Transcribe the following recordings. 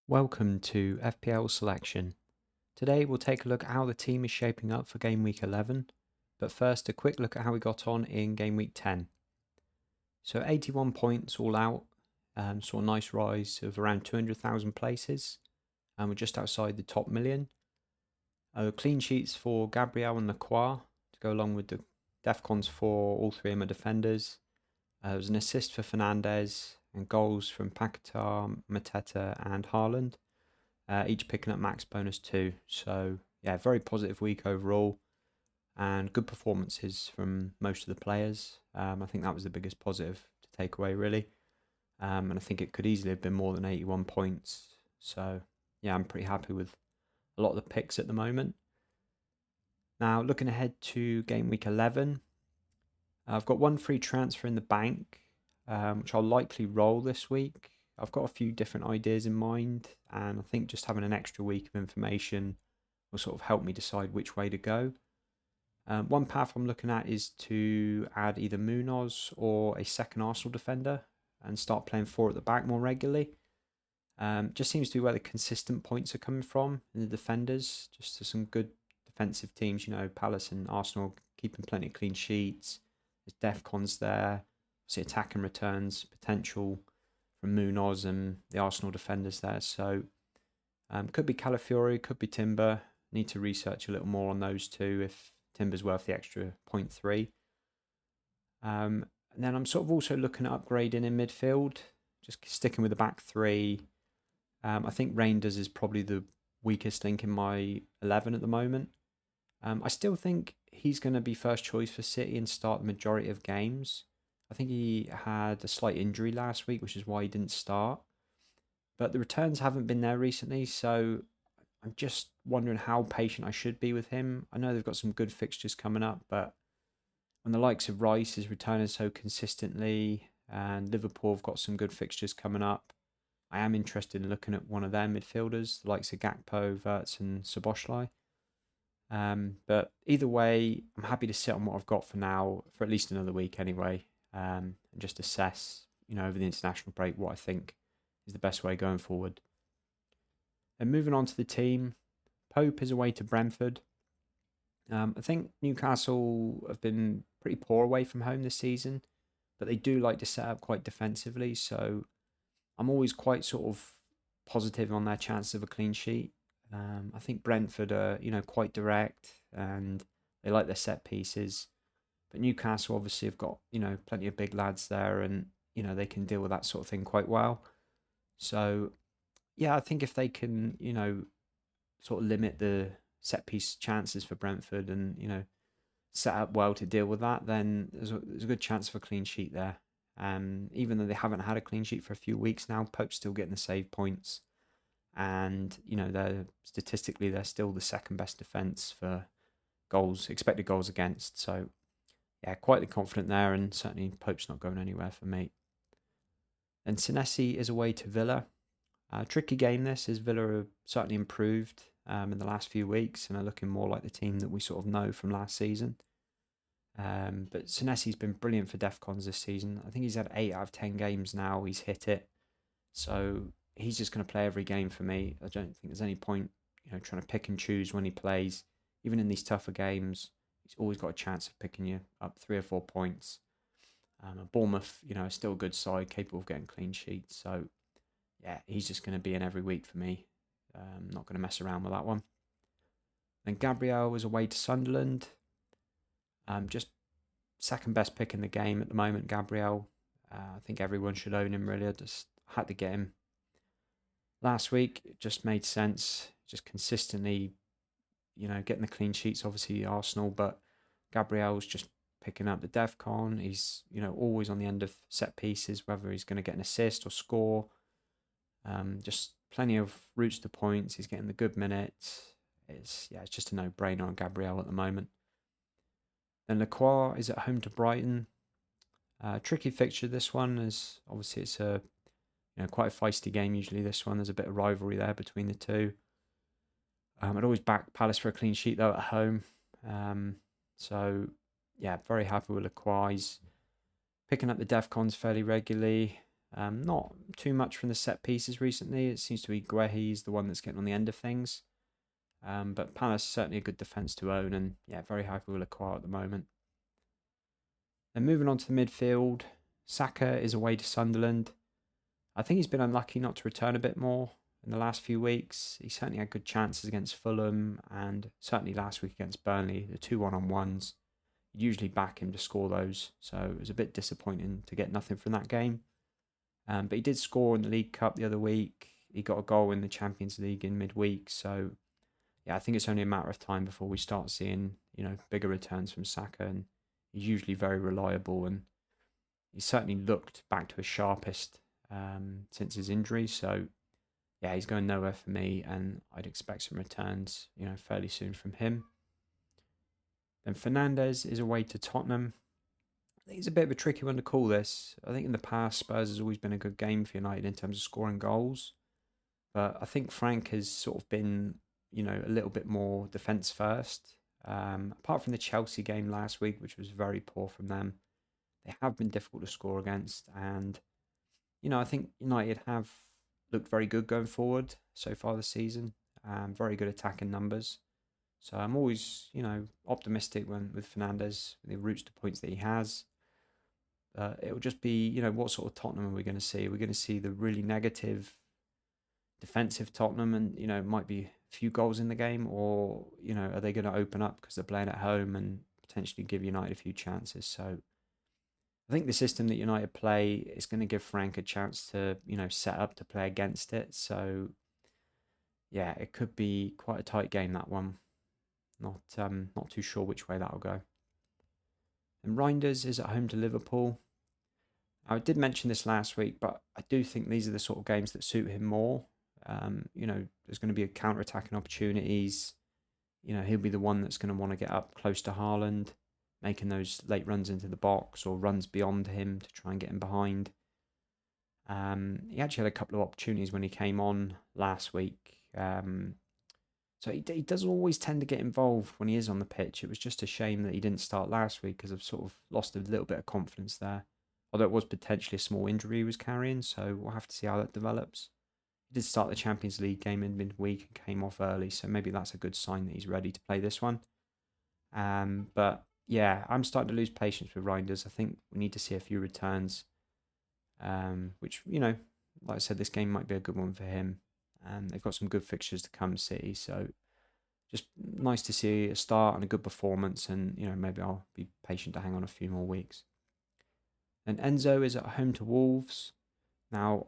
Welcome to FPL Selection. Today we'll take a look at how the team is shaping up for Game Week 11, but first a quick look at how we got on in Game Week 10. So 81 points all out, saw a nice rise of around 200,000 places, and we're just outside the top million. Clean sheets for Gabriel and Lacroix to go along with the Defcons for all three of my defenders. There was an assist for Fernandez and goals from Paquetá, Mateta and Haaland, each picking up max bonus 2. So yeah, very positive week overall and good performances from most of the players. I think that was the biggest positive to take away really. And I think it could easily have been more than 81 points. So yeah, I'm pretty happy with a lot of the picks at the moment. Now looking ahead to game week 11, I've got one free transfer in the bank, which I'll likely roll this week. I've got a few different ideas in mind, and I think just having an extra week of information will sort of help me decide which way to go. One path I'm looking at is to add either Munoz or a second Arsenal defender and start playing 4 at the back more regularly. Just seems to be where the consistent points are coming from in the defenders. Just to some good defensive teams, Palace and Arsenal keeping plenty of clean sheets. There's Defcons there. See attack and returns potential from Munoz and the Arsenal defenders there. So could be Calafiori, could be Timber. Need to research a little more on those two if Timber's worth the extra 0.3. And then I'm sort of also looking at upgrading in midfield, just sticking with the back three. I think Reijnders is probably the weakest link in my 11 at the moment. I still think he's going to be first choice for City and start the majority of games. I think he had a slight injury last week, which is why he didn't start. But the returns haven't been there recently, so I'm just wondering how patient I should be with him. I know they've got some good fixtures coming up, but when the likes of Rice is returning so consistently and Liverpool have got some good fixtures coming up, I am interested in looking at one of their midfielders, the likes of Gakpo, Wirtz and Szoboszlai. But either way, I'm happy to sit on what I've got for now, for at least another week anyway, and just assess, over the international break, what I think is the best way going forward. And moving on to the team, Pope is away to Brentford. I think Newcastle have been pretty poor away from home this season, but they do like to set up quite defensively, so I'm always quite sort of positive on their chances of a clean sheet. I think Brentford are, quite direct and they like their set pieces. But Newcastle obviously have got, plenty of big lads there and, they can deal with that sort of thing quite well. So, yeah, I think if they can, sort of limit the set piece chances for Brentford and, set up well to deal with that, then there's a good chance for a clean sheet there. Even though they haven't had a clean sheet for a few weeks now, Pope's still getting the save points. And, they're statistically, they're still the second best defence for goals, expected goals against. So, yeah, quietly confident there, and certainly Pope's not going anywhere for me. And Senesi is away to Villa. Tricky game this, as Villa have certainly improved in the last few weeks and are looking more like the team that we sort of know from last season. But Senesi's been brilliant for Defcons this season. I think he's had 8 out of 10 games now. He's hit it. So he's just going to play every game for me. I don't think there's any point, trying to pick and choose when he plays. Even in these tougher games, he's always got a chance of picking you up 3 or 4 points. Bournemouth, is still a good side, capable of getting clean sheets. So, yeah, he's just going to be in every week for me. Not going to mess around with that one. Then Gabriel was away to Sunderland. Just second best pick in the game at the moment, Gabriel. I think everyone should own him, really. I just had to get him. Last week, it just made sense. Just consistently, getting the clean sheets, obviously Arsenal, but Gabriel's just picking up the DEFCON. He's, always on the end of set pieces, whether he's going to get an assist or score. Just plenty of routes to points. He's getting the good minutes. It's just a no-brainer on Gabriel at the moment. Then Lacroix is at home to Brighton. Tricky fixture this one, as obviously it's a quite a feisty game usually this one. There's a bit of rivalry there between the two. I'd always back Palace for a clean sheet though at home. So yeah, very happy with Lacroix. He's picking up the Defcons fairly regularly. Not too much from the set pieces recently. It seems to be Guehi's the one that's getting on the end of things. But Palace is certainly a good defence to own, and yeah, very happy with Lacroix at the moment. Then moving on to the midfield, Saka is away to Sunderland. I think he's been unlucky not to return a bit more in the last few weeks. He certainly had good chances against Fulham and certainly last week against Burnley, the 2 1-on-1s. You'd usually back him to score those, so it was a bit disappointing to get nothing from that game. But he did score in the League Cup the other week. He got a goal in the Champions League in midweek, so yeah, I think it's only a matter of time before we start seeing, bigger returns from Saka, and he's usually very reliable, and he certainly looked back to his sharpest since his injury. So yeah, he's going nowhere for me, and I'd expect some returns, fairly soon from him. Then Fernandes is away to Tottenham. I think it's a bit of a tricky one to call this. I think in the past, Spurs has always been a good game for United in terms of scoring goals. But I think Frank has sort of been, a little bit more defence first. Apart from the Chelsea game last week, which was very poor from them, they have been difficult to score against. And, I think United have looked very good going forward so far this season. Very good attacking numbers. So I'm always, optimistic with Fernandes, the routes to points that he has. It'll just be, what sort of Tottenham are we going to see? We're going to see the really negative defensive Tottenham, and it might be a few goals in the game, or are they going to open up because they're playing at home and potentially give United a few chances? So I think the system that United play is going to give Frank a chance to set up to play against it. So yeah, it could be quite a tight game, that one. Not too sure which way that'll go. And Reijnders is at home to Liverpool. I did mention this last week, but I do think these are the sort of games that suit him more. There's going to be a counter-attacking opportunities. He'll be the one that's going to want to get up close to Haaland, making those late runs into the box or runs beyond him to try and get him behind. He actually had a couple of opportunities when he came on last week. So he doesn't always tend to get involved when he is on the pitch. It was just a shame that he didn't start last week because I've sort of lost a little bit of confidence there. Although it was potentially a small injury he was carrying, so we'll have to see how that develops. He did start the Champions League game in midweek and came off early, so maybe that's a good sign that he's ready to play this one. But yeah, I'm starting to lose patience with Reijnders. I think we need to see a few returns, which, like I said, this game might be a good one for him. They've got some good fixtures to come, City, so just nice to see a start and a good performance, and maybe I'll be patient to hang on a few more weeks. And Enzo is at home to Wolves. Now,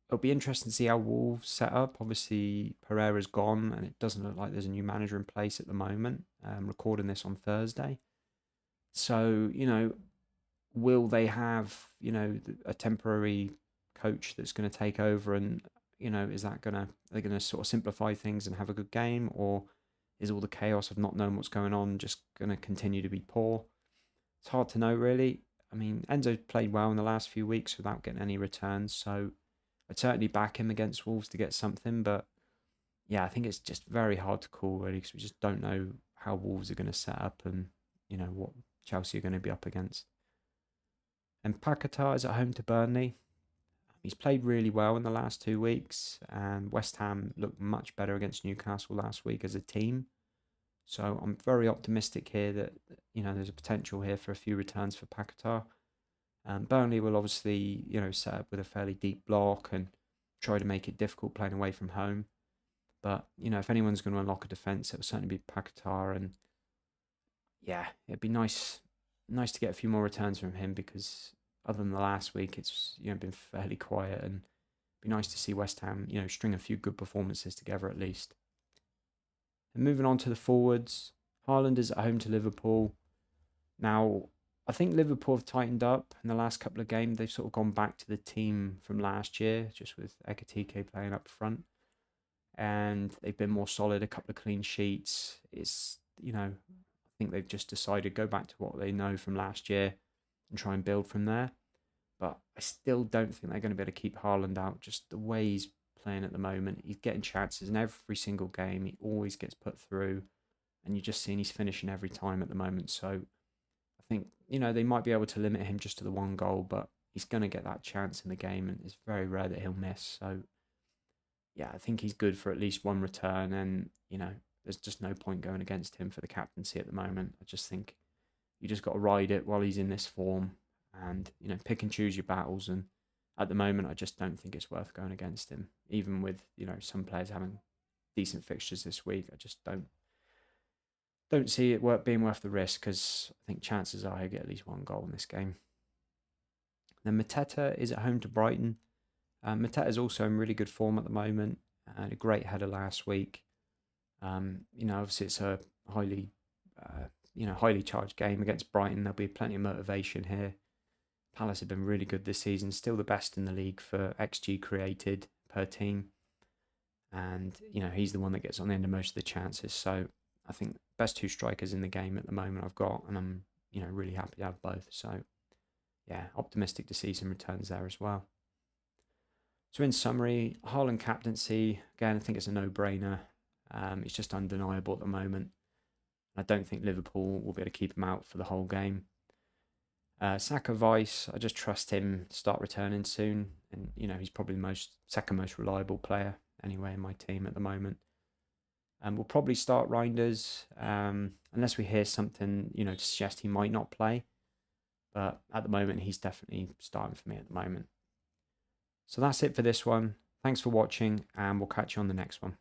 it'll be interesting to see how Wolves set up. Obviously, Pereira's gone, and it doesn't look like there's a new manager in place at the moment. Recording this on Thursday. So, will they have, a temporary coach that's going to take over, and, is that are they going to sort of simplify things and have a good game, or is all the chaos of not knowing what's going on just going to continue to be poor? It's hard to know, really. I mean, Enzo played well in the last few weeks without getting any returns, so I'd certainly back him against Wolves to get something. But yeah, I think it's just very hard to call, really, because we just don't know how Wolves are going to set up and, what Chelsea are going to be up against. And Paquetá is at home to Burnley. He's played really well in the last 2 weeks, and West Ham looked much better against Newcastle last week as a team. So I'm very optimistic here that, there's a potential here for a few returns for Paquetá. Burnley will obviously, set up with a fairly deep block and try to make it difficult playing away from home. But, if anyone's going to unlock a defence, it will certainly be Paquetá. And yeah, it'd be nice to get a few more returns from him, because other than the last week, it's been fairly quiet, and it'd be nice to see West Ham, string a few good performances together at least. And moving on to the forwards, Haaland is at home to Liverpool. Now, I think Liverpool have tightened up in the last couple of games. They've sort of gone back to the team from last year, just with Ekitike playing up front. And they've been more solid, a couple of clean sheets. It's, I think they've just decided to go back to what they know from last year and try and build from there. But I still don't think they're going to be able to keep Haaland out. Just the way he's playing at the moment, he's getting chances in every single game. He always gets put through, and you're just seeing he's finishing every time at the moment. So I think, they might be able to limit him just to the one goal, but he's going to get that chance in the game, and it's very rare that he'll miss. So, yeah, I think he's good for at least one return, and, there's just no point going against him for the captaincy at the moment. I just think you just got to ride it while he's in this form and, pick and choose your battles. And at the moment, I just don't think it's worth going against him, even with, some players having decent fixtures this week. I just don't see it being worth the risk, because I think chances are he'll get at least one goal in this game. Then Mateta is at home to Brighton. Mateta is also in really good form at the moment. Had a great header last week. Obviously it's a highly charged game against Brighton. There'll be plenty of motivation here. Palace have been really good this season, still the best in the league for XG created per team. And, he's the one that gets on the end of most of the chances. So I think best two strikers in the game at the moment I've got, and I'm, really happy to have both. So, yeah, optimistic to see some returns there as well. So in summary, Haaland captaincy, again, I think it's a no-brainer. It's just undeniable at the moment. I don't think Liverpool will be able to keep him out for the whole game. Saka Vice, I just trust him to start returning soon. And, he's probably the second most reliable player anyway in my team at the moment. And we'll probably start Reijnders, unless we hear something, to suggest he might not play. But at the moment, he's definitely starting for me at the moment. So that's it for this one. Thanks for watching, and we'll catch you on the next one.